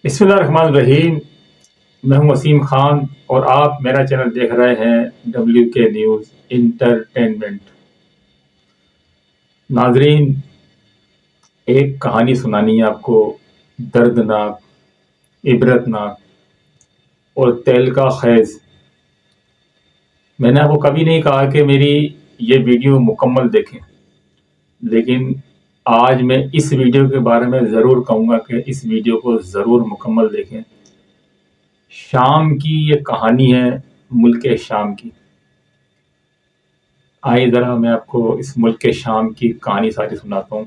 بسم اللہ الرحمن الرحیم. میں ہوں وسیم خان اور آپ میرا چینل دیکھ رہے ہیں WK نیوز انٹرٹینمنٹ. ناظرین، ایک کہانی سنانی ہے آپ کو، دردناک، عبرتناک اور تہلکہ خیز. میں نے آپ کو کبھی نہیں کہا کہ میری یہ ویڈیو مکمل دیکھیں، لیکن آج میں اس ویڈیو کے بارے میں ضرور کہوں گا کہ اس ویڈیو کو ضرور مکمل دیکھیں. شام کی یہ کہانی ہے، ملک شام کی. آئیے ذرا میں آپ کو اس ملک شام کی کہانی ساری سناتا ہوں.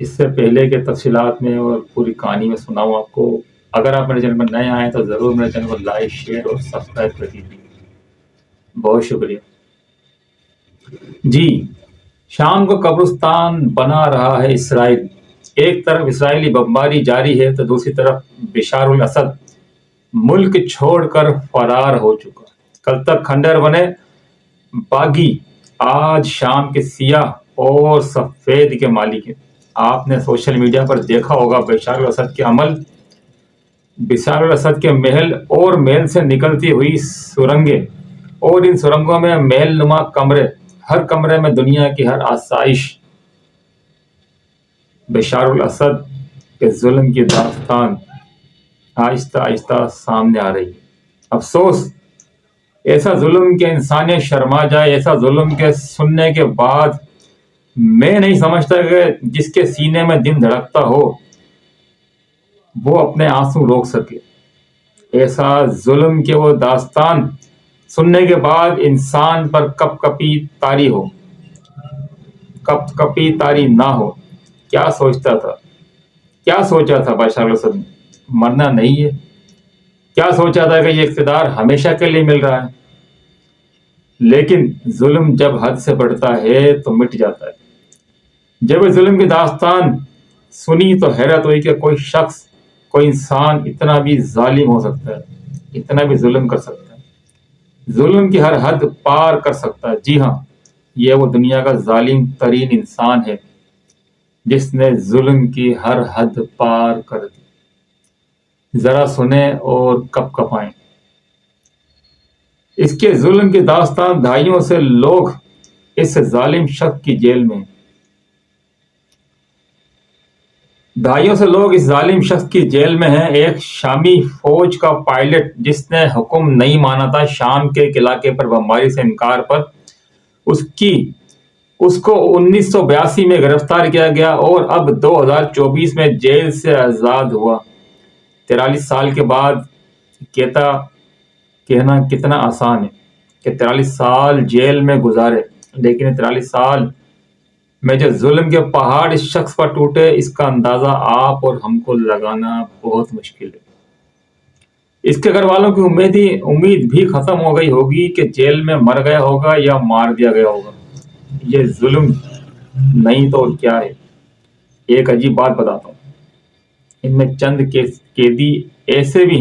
اس سے پہلے کے تفصیلات میں اور پوری کہانی میں سناؤں آپ کو. اگر آپ میرے چینل پر نئے آئیں تو ضرور میرے چینل کو لائک، شیئر اور سبسکرائب کر دیجیے. بہت شکریہ. جی، شام کو قبرستان بنا رہا ہے اسرائیل. ایک طرف اسرائیلی بمباری جاری ہے تو دوسری طرف بشار الاسد ملک چھوڑ کر فرار ہو چکا. کل تک کھنڈر بنے باغی آج شام کے سیاہ اور سفید کے مالک ہیں. آپ نے سوشل میڈیا پر دیکھا ہوگا بشار الاسد کے عمل، بشار الاسد کے محل اور محل سے نکلتی ہوئی سرنگیں، اور ان سرنگوں میں محل نما کمرے، ہر کمرے میں دنیا کی ہر آسائش. بشار الاسد کے ظلم کی داستان آہستہ آہستہ سامنے آ رہی ہے. افسوس، ایسا ظلم کہ انسانیت شرما جائے، ایسا ظلم کے سننے کے بعد میں نہیں سمجھتا کہ جس کے سینے میں دن دھڑکتا ہو وہ اپنے آنسو روک سکے. ایسا ظلم کہ وہ داستان سننے کے بعد انسان پر کپ کپی طاری ہو، کپ کپی طاری نہ ہو. کیا سوچتا تھا، کیا سوچا تھا بشار الاسد نے؟ مرنا نہیں ہے. کیا سوچا تھا کہ یہ اقتدار ہمیشہ کے لیے مل رہا ہے؟ لیکن ظلم جب حد سے بڑھتا ہے تو مٹ جاتا ہے. جب اس ظلم کی داستان سنی تو حیرت ہوئی کہ کوئی شخص، کوئی انسان اتنا بھی ظالم ہو سکتا ہے، اتنا بھی ظلم کر سکتا ہے، ظلم کی ہر حد پار کر سکتا ہے. جی ہاں، یہ وہ دنیا کا ظالم ترین انسان ہے جس نے ظلم کی ہر حد پار کر دی. ذرا سنیں اور کپ کپائیں. اس کے ظلم کی داستان دہائیوں سے لوگ اس ظالم شخص کی جیل میں ہیں. دہائیوں سے لوگ اس ظالم شخص کی جیل میں ہیں. ایک شامی فوج کا پائلٹ جس نے حکم نہیں مانا تھا شام کے ایک علاقے پر بمباری سے انکار پر، اس کو 1982 میں گرفتار کیا گیا اور اب 2024 میں جیل سے آزاد ہوا. 43 سال کے بعد کہنا کتنا آسان ہے کہ 43 سال جیل میں گزارے، لیکن 43 سال میں جو ظلم کے پہاڑ اس شخص پر ٹوٹے، اس کا اندازہ آپ اور ہم کو لگانا بہت مشکل ہے. اس کے گھر والوں کی امید بھی ختم ہو گئی ہوگی کہ جیل میں مر گیا ہوگا یا مار دیا گیا ہوگا. یہ ظلم نہیں تو کیا ہے؟ ایک عجیب بات بتاتا ہوں. ان میں چند قیدی ایسے بھی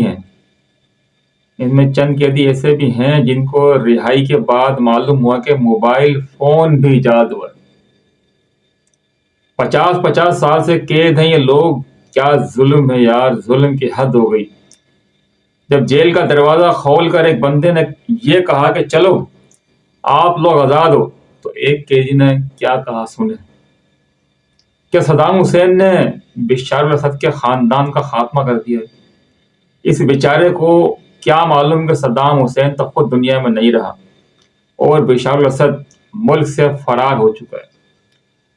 ہیں جن کو رہائی کے بعد معلوم ہوا کہ موبائل فون بھی ایجاد ہوا. 50 سال سے قید ہیں یہ لوگ. کیا ظلم ہے یار، ظلم کی حد ہو گئی. جب جیل کا دروازہ کھول کر ایک بندے نے یہ کہا کہ چلو آپ لوگ آزاد ہو، تو ایک قیدی نے کیا کہا سنیں. کیا صدام حسین نے بشار الاسد کے خاندان کا خاتمہ کر دیا ہے؟ اس بیچارے کو کیا معلوم کہ صدام حسین تو خود دنیا میں نہیں رہا اور بشار الاسد ملک سے فرار ہو چکا ہے.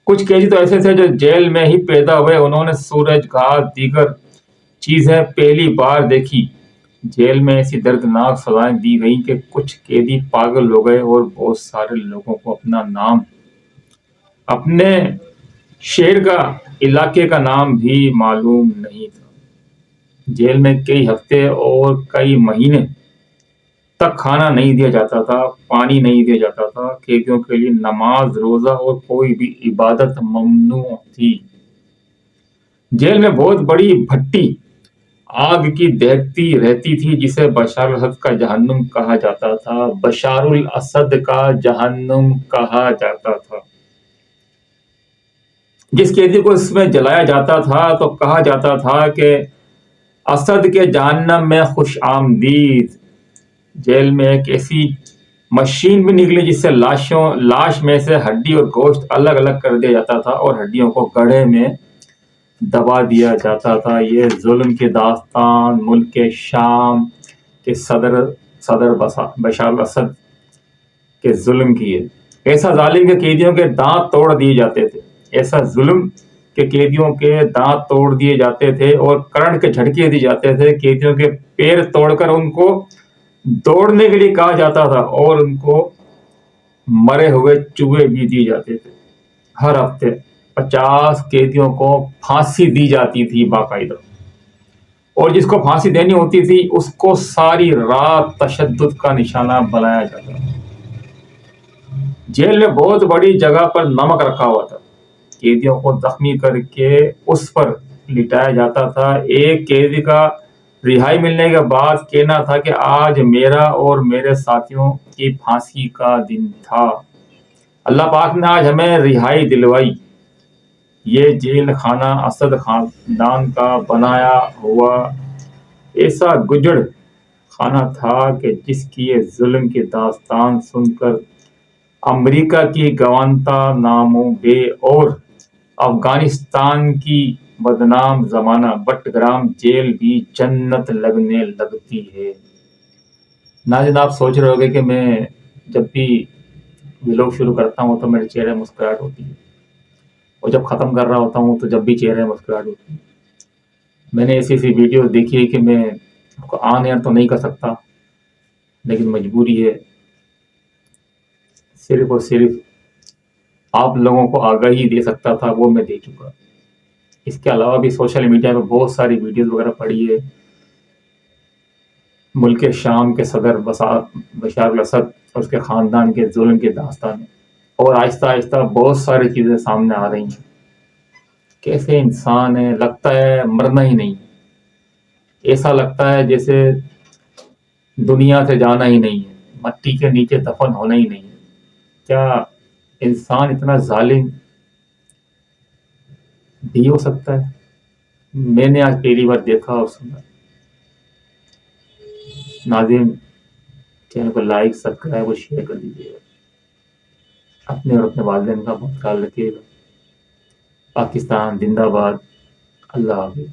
کچھ قیدی تو ایسے تھے جو جیل میں ہی پیدا ہوئے، انہوں نے سورج، گھاس، دیگر چیزیں پہلی بار دیکھی. جیل میں ایسی دردناک سزائیں دی گئیں کہ کچھ قیدی پاگل ہو گئے اور بہت سارے لوگوں کو اپنا نام، اپنے شہر کا، علاقے کا نام بھی معلوم نہیں تھا. جیل میں کئی ہفتے اور کئی مہینے تک کھانا نہیں دیا جاتا تھا، پانی نہیں دیا جاتا تھا. قیدیوں کے لیے نماز، روزہ اور کوئی بھی عبادت ممنوع تھی. جیل میں بہت بڑی بھٹی آگ کی دہکتی رہتی تھی جسے بشار الاسد کا جہنم کہا جاتا تھا. بشار الاسد کا جہنم کہا جاتا تھا. جس قیدی کو اس میں جلایا جاتا تھا تو کہا جاتا تھا کہ اسد کے جہنم میں خوش آمدید. جیل میں ایک ایسی مشین بھی نکلی جس سے لاش میں سے ہڈی اور گوشت الگ الگ کر دیا جاتا تھا اور ہڈیوں کو گڑھے میں دبا دیا جاتا تھا. یہ ظلم کی داستان ملک شام کے صدر بشار الاسد کے ظلم کی ہے. ایسا ظالم کے قیدیوں کے دانت توڑ دیے جاتے تھے. ایسا ظلم کے قیدیوں کے دانت توڑ دیے جاتے تھے اور کرنٹ کے جھٹکے دیے جاتے تھے. قیدیوں کے پیر توڑ کر ان کو دوڑنے کے لیے کہا جاتا تھا اور ان کو مرے ہوئے چوہے بھی دیے جاتے تھے. ہر ہفتے 50 قیدیوں کو پھانسی دی جاتی تھی باقاعدہ، اور جس کو پھانسی دینی ہوتی تھی اس کو ساری رات تشدد کا نشانہ بنایا جاتا تھا. جیل میں بہت بڑی جگہ پر نمک رکھا ہوا تھا. قیدیوں کو زخمی کر کے اس پر لٹایا جاتا تھا. ایک قیدی کا رہائی ملنے کے بعد کہنا تھا کہ آج میرا اور میرے ساتھیوں کی پھانسی کا دن تھا. اللہ پاک نے آج ہمیں رہائی دلوائی. یہ جیل خانہ اسد خاندان کا بنایا ہوا ایسا گجڑ خانہ تھا کہ جس کی یہ ظلم کی داستان سن کر امریکہ کی گوانتانامو بے اور افغانستان کی بدنام زمانہ بٹگرام جیل بھی جنت لگنے لگتی ہے. ناظرین، آپ سوچ رہے ہوگے کہ میں جب بھی ولاگ شروع کرتا ہوں تو میرے چہرے مسکراہٹ ہوتی ہے، اور جب ختم کر رہا ہوتا ہوں تو جب بھی چہرے مسکراہٹ ہوتی ہے. میں نے ایسی ویڈیو دیکھی ہے کہ میں آپ کو آن ایئر تو نہیں کر سکتا، لیکن مجبوری ہے. صرف اور صرف آپ لوگوں کو آگاہی دے سکتا تھا، وہ میں دے چکا. اس کے علاوہ بھی سوشل میڈیا میں بہت ساری ویڈیوز وغیرہ پڑی ہے. ملک شام کے صدر بشار الاسد اور اس کے خاندان کے ظلم کی داستان، اور آہستہ آہستہ بہت ساری چیزیں سامنے آ رہی ہیں. کیسے انسان ہے، لگتا ہے مرنا ہی نہیں. ایسا لگتا ہے جیسے دنیا سے جانا ہی نہیں ہے، مٹی کے نیچے دفن ہونا ہی نہیں ہے. کیا انسان اتنا ظالم بھی ہو سکتا ہے؟ میں نے آج پہلی بار دیکھا اور سنا. ناظرین، چینل کو لائک سبسکرائب اور شیئر کر دیجیے گا. اپنے اور اپنے والدین کا بہت خیال رکھیے گا. پاکستان زندہ باد. اللہ حافظ.